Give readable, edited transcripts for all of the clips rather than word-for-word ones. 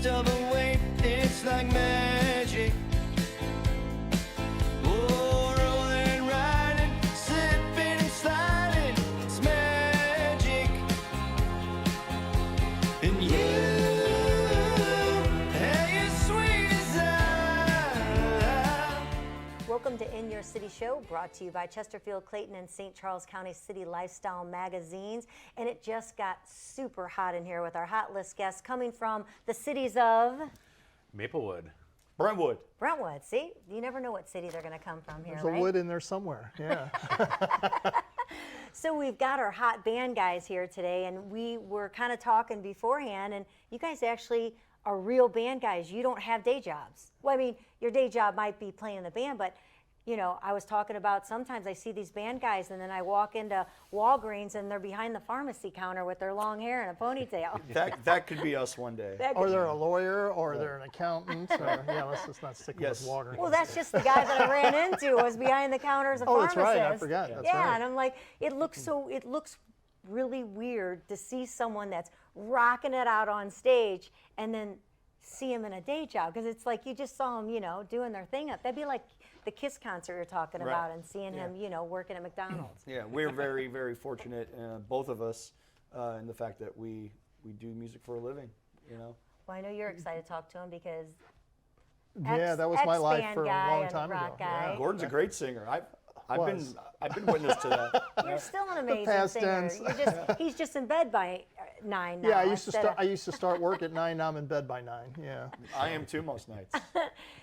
of a wave, it's like magic. Oh, rolling, riding, slipping and sliding, it's magic. And you, hey, you're sweet as I. Welcome to In Your City Show, brought to you by Chesterfield, Clayton, and St. Charles County City Lifestyle magazines. And it just got super hot in here with our hot list guests coming from the cities of Maplewood. Brentwood. Brentwood. See, you never know what city they're going to come from here, There's right? a wood in there somewhere, yeah. So we've got our hot band guys here today, and we were kind of talking beforehand, and you guys actually are real band guys. You don't have day jobs. Well, I mean, your day job might be playing the band, but you know, I was talking about sometimes I see these band guys and then I walk into Walgreens and they're behind the pharmacy counter with their long hair and a ponytail. That could be us one day. Or they're a lawyer, or they're an accountant, or, yeah, let's just not stick Yes. with Walgreens. Well, that's just the guy that I ran into was behind the counter as a Oh, pharmacist. that's right, I forgot, that's yeah, right. and I'm like, it looks really weird to see someone that's rocking it out on stage and then see him in a day job, because it's like you just saw him, you know, doing their thing up. That'd be like the Kiss concert you're talking Right. about and seeing Yeah. him, you know, working at McDonald's. Yeah, we're very, very fortunate, both of us, in the fact that we do music for a living, you know. Well, I know you're excited to talk to him because Yeah, that was my life ex-band for a guy long and time ago. rock guy. Yeah. Gordon's a great singer. I've Was. been witness to that. You're still an amazing past singer. tense. He's just in bed by 9 now. Yeah, I used instead to start work at 9, now I'm in bed by 9, yeah. I am too most nights.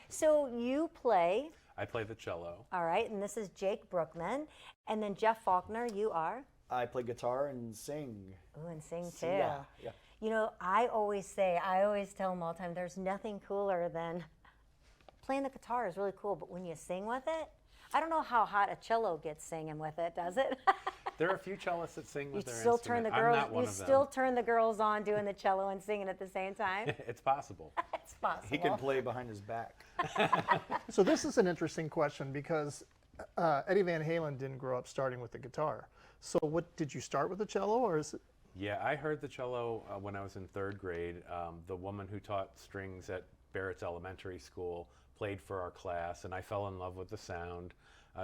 So you play, I play the cello. all right, and this is Jake Brookman. And then Jeff Faulkner, you are? I play guitar and sing. Ooh, and sing too. Yeah, yeah. You know, I always tell them all the time, there's nothing cooler than playing the guitar is really cool, but when you sing with it, I don't know how hot a cello gets singing with it, does it? There are a few cellists that sing You with their still turn instrument. the girls. I'm not one You of them. still turn the girls on doing the cello and singing at the same time. It's possible. It's possible. He can play behind his back. So this is an interesting question because Eddie Van Halen didn't grow up starting with the guitar. So what, did you start with the cello, or is it? Yeah, I heard the cello when I was in 3rd grade. The woman who taught strings at Barrett's Elementary School played for our class, and I fell in love with the sound.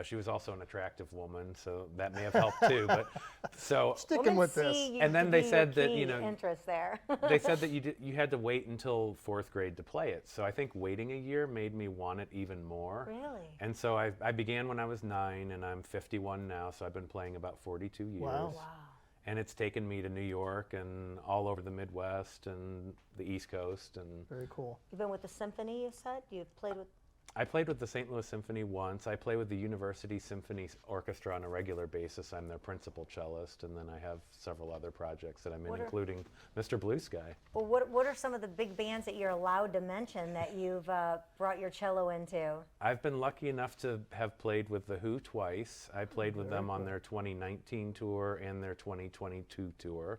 She was also an attractive woman, so that may have helped too. But so Sticking Women with see this. you And then to they be your said that, key you know, interest there. they said that you had to wait until 4th grade to play it. So I think waiting a year made me want it even more. Really? And so I began when I was 9, and I'm 51 now, so I've been playing about 42 years. Wow. Wow. And it's taken me to New York and all over the Midwest and the East Coast. And Very cool. You've been with the symphony, you said? You've played with. I played with the St. Louis Symphony once. I play with the University Symphony Orchestra on a regular basis. I'm their principal cellist, and then I have several other projects that I'm in, What are- including Mr. Blue Sky. Well, what are some of the big bands that you're allowed to mention that you've brought your cello into? I've been lucky enough to have played with The Who twice. I played with them on their 2019 tour and their 2022 tour.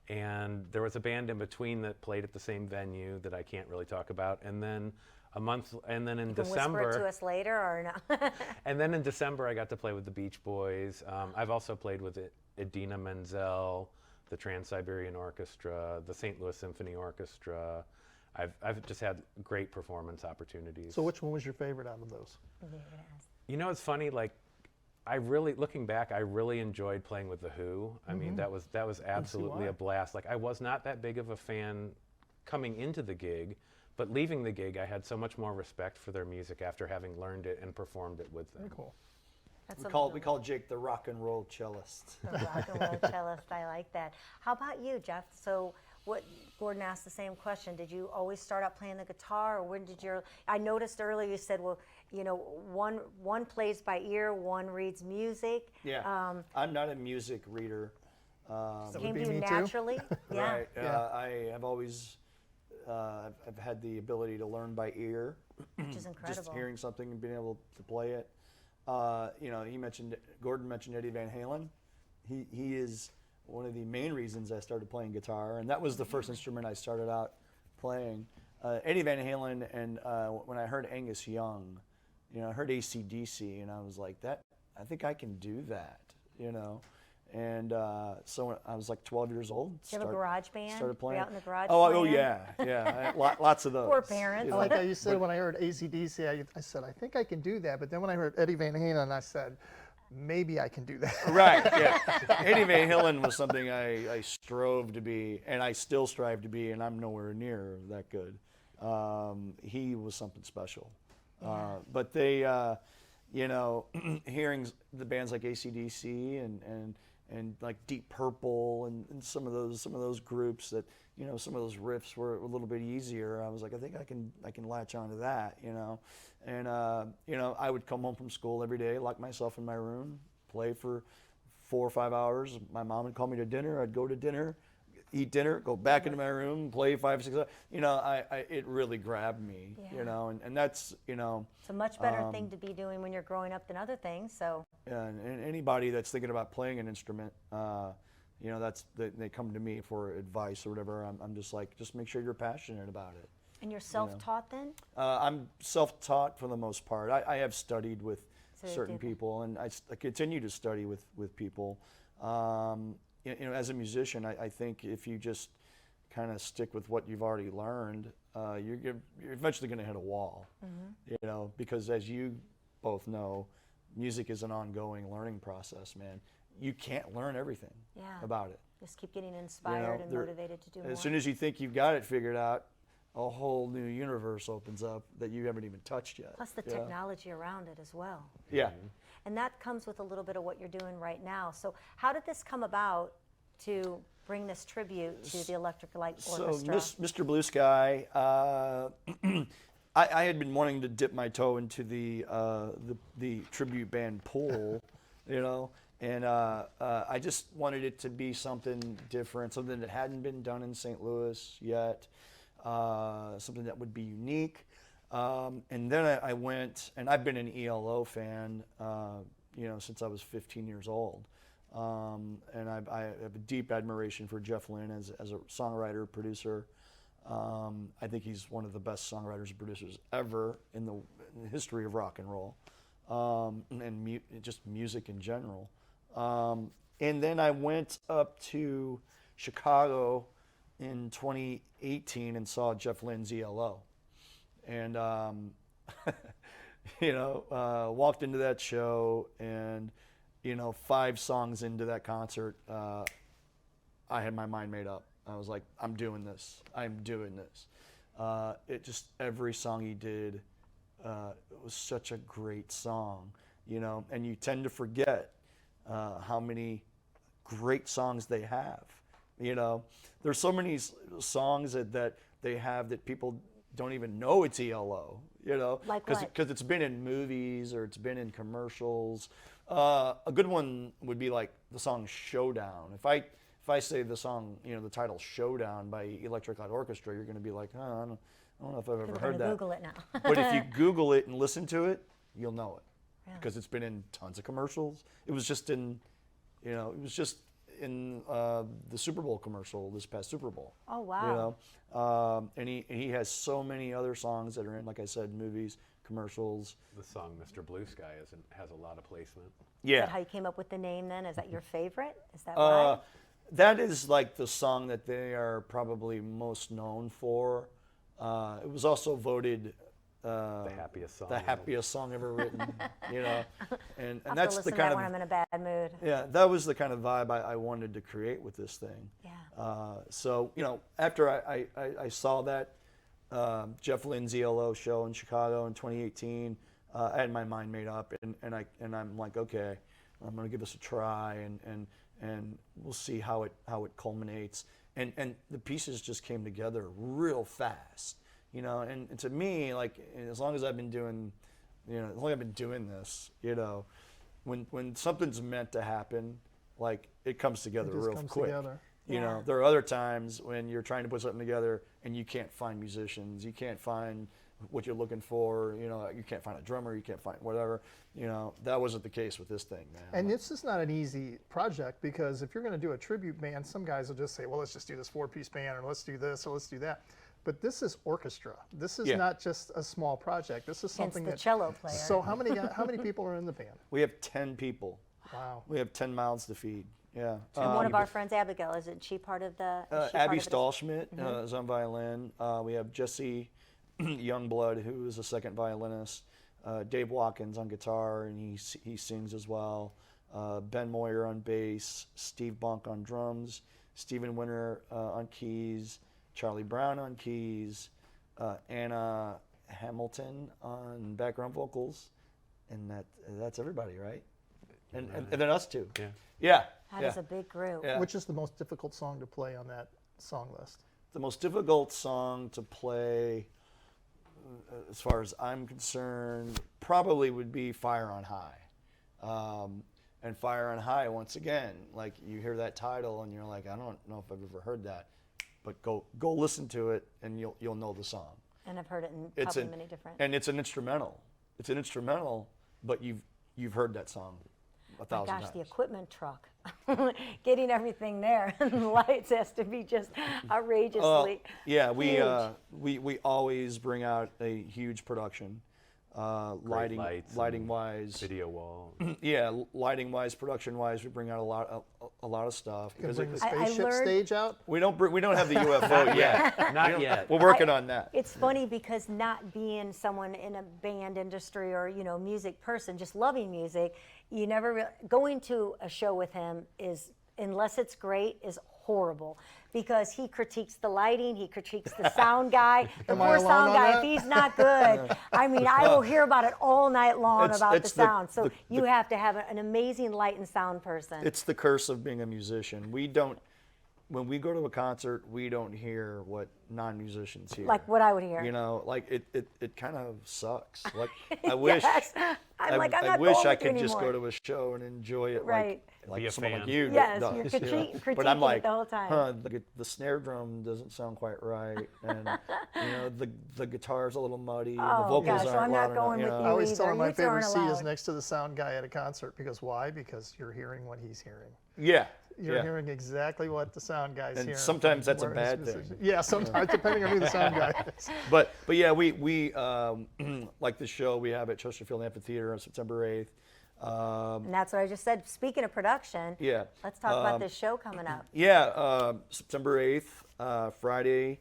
And there was a band in between that played at the same venue that I can't really talk about. And then in You can whisper it to December, us later or no? and then in December I got to play with the Beach Boys. I've also played with Idina Menzel, the Trans-Siberian Orchestra, the St. Louis Symphony Orchestra. I've just had great performance opportunities. So which one was your favorite out of those? You know, it's funny, like, looking back, I really enjoyed playing with The Who. I mean, that was absolutely why. a blast. Like, I was not that big of a fan coming into the gig, but leaving the gig, I had so much more respect for their music after having learned it and performed it with them. Very cool. That's We call Jake the rock and roll cellist. the rock and roll cellist. I like that. How about you, Jeff? So, what Gordon asked the same question. Did you always start out playing the guitar, or when did your? I noticed earlier you said, well, you know, one plays by ear, one reads music. Yeah, I'm not a music reader. That would Came be to you me too. naturally. Yeah. Right. Yeah. I have always I've had the ability to learn by ear, Which is incredible. just hearing something and being able to play it. You know, Gordon mentioned Eddie Van Halen. He is one of the main reasons I started playing guitar, and that was the first instrument I started out playing. Eddie Van Halen, and when I heard Angus Young, you know, I heard AC/DC, and I was like, I think I can do that, you know. And so when I was like 12 years old. Do you have a garage band? Started Were you playing. out in the garage Oh playing? yeah. Lots of those. Poor parents. you know. Like I said, when I heard AC/DC, I said, I think I can do that. But then when I heard Eddie Van Halen, I said, maybe I can do that. Right, yeah. Eddie Van Halen was something I strove to be, and I still strive to be, and I'm nowhere near that good. He was something special. But they, hearing the bands like AC/DC and like Deep Purple and some of those groups that, some of those riffs were a little bit easier. I was like, I think I can latch onto that, And I would come home from school every day, lock myself in my room, play for 4 or 5 hours. My mom would call me to dinner. I'd go to dinner, eat dinner, go back into my room, play 5 or 6 hours. It really grabbed me, and that's, It's a much better thing to be doing when you're growing up than other things. So and anybody that's thinking about playing an instrument, they come to me for advice or whatever. I'm just like, just make sure you're passionate about it. and you're self-taught then? I'm self-taught for the most part. I have studied with So you certain do that. people, and I continue to study with people. As a musician, I think if you just kind of stick with what you've already learned, you're eventually going to hit a wall. Because as you both know, music is an ongoing learning process, man. You can't learn everything about it. Just keep getting inspired and motivated to do more. As soon as you think you've got it figured out, a whole new universe opens up that you haven't even touched yet. Plus the technology around it as well. Yeah. And that comes with a little bit of what you're doing right now. So how did this come about to bring this tribute to the Electric Light Orchestra? So, Mr. Blue Sky, I had been wanting to dip my toe into the tribute band pool, and I just wanted it to be something different, something that hadn't been done in St. Louis yet, something that would be unique. And then I went, and I've been an ELO fan, since I was 15 years old. And I have a deep admiration for Jeff Lynne as a songwriter, producer. I think he's one of the best songwriters and producers ever in the history of rock and roll, and just music in general. And then I went up to Chicago in 2018 and saw Jeff Lynne's ELO. And, walked into that show, and, 5 songs into that concert, I had my mind made up. I was like, I'm doing this. Every song he did, it was such a great song, and you tend to forget how many great songs they have. There's so many songs that they have that people don't even know it's ELO, Like what? because it's been in movies or it's been in commercials. A good one would be like the song Showdown. If I say the song, the title Showdown by Electric Light Orchestra, you're going to be like, oh, I don't know if I've ever People are heard gonna that. Google it now. But if you Google it and listen to it, you'll know it, because it's been in tons of commercials. It was just in, the Super Bowl commercial this past Super Bowl. Oh, wow. And he has so many other songs that are in, like I said, movies, commercials. The song "Mr. Blue Sky" has a lot of placement. Is Yeah. that how you came up with the name then? Is that your favorite? Is that why? That is like the song that they are probably most known for. It was also voted The happiest song. the happiest song ever written. And I'll have that's to listen the to kind that of when I'm in a bad mood. that was the kind of vibe I wanted to create with this thing. Yeah. So after I saw that Jeff Lynne's ELO show in Chicago in 2018, I had my mind made up, and I'm like, okay, I'm gonna give this a try, and we'll see how it culminates. And the pieces just came together real fast, And to me, like, as long as I've been doing, this, when something's meant to happen, like, it comes together It just real comes quick. together. Yeah. There are other times when you're trying to put something together and you can't find musicians, you can't find what you're looking for, you can't find a drummer, you can't find whatever. That wasn't the case with this thing, man. And this is not an easy project, because if you're going to do a tribute band, some guys will just say, well, let's just do this 4-piece band, or let's do this, or let's do that. But this is orchestra. This is not just a small project. This is Hence something the that. cello player. So how many people are in the band? We have 10 people. Wow. We have 10 mouths to feed. Yeah. And one of our friends, Abigail, isn't she part of the? Is she Abby part of it? Stahlschmidt is on violin. We have Jesse Youngblood, who is a second violinist. Dave Watkins on guitar, and he sings as well. Ben Moyer on bass. Steve Bonk on drums. Stephen Winter on keys. Charlie Brown on keys. Anna Hamilton on background vocals. And that's everybody, right? And then us two. Yeah. Yeah. That yeah. is a big group. Yeah. Which is the most difficult song to play on that song list? The most difficult song to play, as far as I'm concerned, probably would be Fire on High. And Fire on High, once again, like you hear that title and you're like, I don't know if I've ever heard that, but go listen to it and you'll know the song. And I've heard it in probably many different. And it's an instrumental. It's an instrumental, but you've heard that song 1,000 Gosh, times. the equipment truck, getting everything there, and the lights has to be just outrageously. Yeah, huge. we always bring out a huge production, Great lights lighting and wise, video wall. yeah, lighting wise, production wise, we bring out a lot of stuff You can because bring the I spaceship learned- stage out? we don't have the UFO yet. Not yet. We're working on that. It's funny because not being someone in a band industry or music person, just loving music, you never going to a show with him is, unless it's great, is horrible because he critiques the lighting, he critiques the sound guy. The Am I poor alone sound on guy, that? if he's not good, I mean, I will hear about it all night long It's- about the it's the- sound. So the- you have to have an amazing light and sound person. It's the curse of being a musician. When we go to a concert, we don't hear what non-musicians hear. Like what I would hear. Like it kind of sucks. Like I wish. Yes. I'm I not wish going I with you could just go anymore. to a show and enjoy it Right. like Be a someone fan. like you Yes, does. you're you know. critiquing But I'm it like, the whole time. the snare drum doesn't sound quite right, and the guitar's a little muddy, and the Oh, vocals gosh, so aren't I'm not loud going enough. with you I know. always tell either. him my You two aren't favorite seat is allowed. next to the sound guy at a concert because why? Because you're hearing what he's hearing. Yeah. You're yeah. hearing exactly what the sound guy's And hearing. sometimes that's a Where his bad position- thing. Yeah, sometimes depending on who the sound guy is. But yeah, we like the show we have at Chesterfield Amphitheater on September 8th. And that's what I just said. Speaking of production, Yeah. let's talk about this show coming up. Yeah, September 8th, Friday,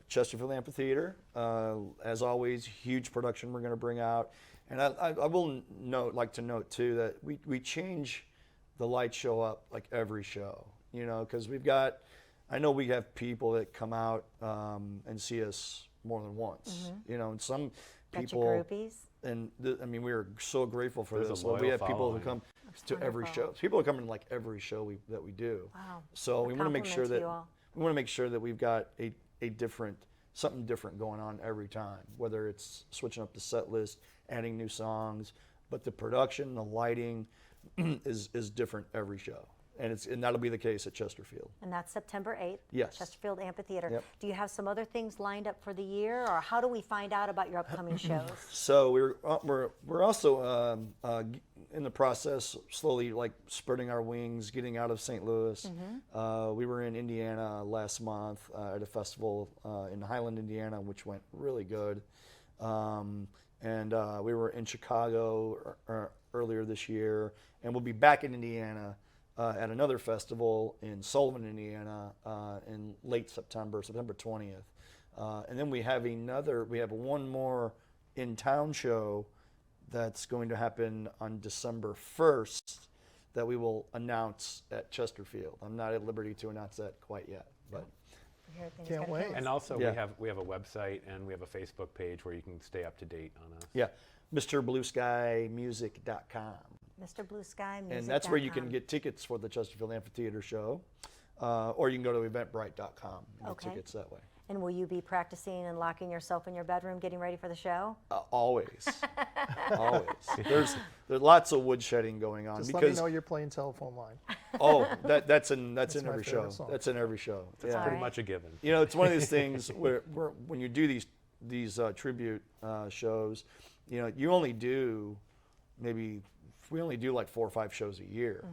Chesterfield Amphitheater. As always, huge production we're going to bring out. And I will like to note too that we change the light show up like every show, because I know we have people that come out and see us more than once, and some Got people. your groupies. And we are so grateful for There's a this. So we loyal have people who following. come to every wonderful. show. People are coming to like every show that we do. Wow. So A we want to make sure compliment to you all. that we've got something different going on every time. Whether it's switching up the set list, adding new songs, but the production, the lighting is different every show. And that'll be the case at Chesterfield. And that's September 8th. Yes. Chesterfield Amphitheater. Yep. Do you have some other things lined up for the year, or how do we find out about your upcoming shows? So we're also in the process, slowly like spreading our wings, getting out of St. Louis. We were in Indiana last month at a festival in Highland, Indiana, which went really good. And we were in Chicago earlier this year, and we'll be back in Indiana at another festival in Sullivan, Indiana, in late September 20th. And then we have one more in-town show that's going to happen on December 1st that we will announce at Chesterfield. I'm not at liberty to announce that quite yet, but I hear things Can't gotta wait. change. And also Yeah. we have a website and we have a Facebook page where you can stay up to date on us. yeah, MrBlueSkyMusic.com. Mr. Blue Sky Music. And that's where you can get tickets for the Chesterfield Amphitheater show, or you can go to Eventbrite.com and get Okay. tickets that way. And will you be practicing and locking yourself in your bedroom, getting ready for the show? Always, always. There's lots of woodshedding going on Just let me because know you're playing telephone line. that's in my every show. favorite song. That's in every show. It's Yeah. pretty Alright. much a given. It's one of these things where when you do these tribute shows, you only do we only do like 4 or 5 shows a year.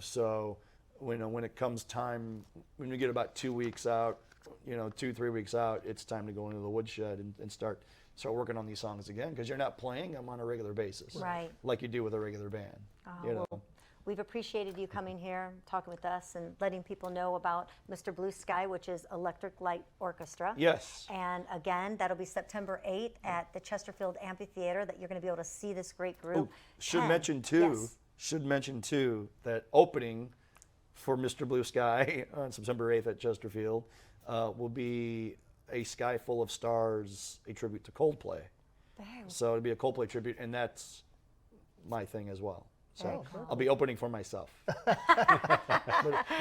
So when it comes time, when we get about 2 weeks out, 2-3 weeks out, it's time to go into the woodshed and start working on these songs again, because you're not playing them on a regular basis, Right. like you do with a regular band. Oh, you know. well, we've appreciated you coming here, talking with us, and letting people know about Mr. Blue Sky, which is Electric Light Orchestra. Yes. And again, that'll be September 8th at the Chesterfield Amphitheater that you're going to be able to see this great group. Oh, should 10. mention too. Yes. Should mention too that opening for Mr. Blue Sky on September 8th at Chesterfield will be A Sky Full of Stars, a tribute to Coldplay. So it'll be a Coldplay tribute, and that's my thing as well. So I'll be opening for myself. but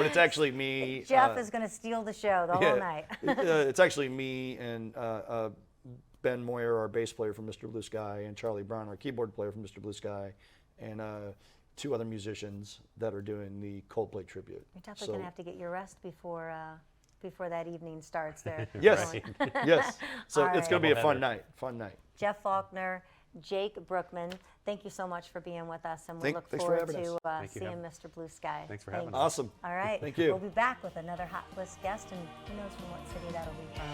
it's actually me. Jeff is going to steal the show the whole night. It's actually me and Ben Moyer, our bass player from Mr. Blue Sky, and Charlie Brown, our keyboard player from Mr. Blue Sky, and 2 other musicians that are doing the Coldplay tribute. You're definitely going to have to get your rest before that evening starts there. Yes, yes. So All it's right. going to be a fun night. Fun night. Jeff Faulkner, Jake Brookman, thank you so much for being with us, and we look thanks for forward having to us. Thank you, seeing Heather. Mr. Blue Sky. Thanks for having us. Awesome. All right. Thank you. We'll be back with another Hot List guest, and who knows from what city that'll be from.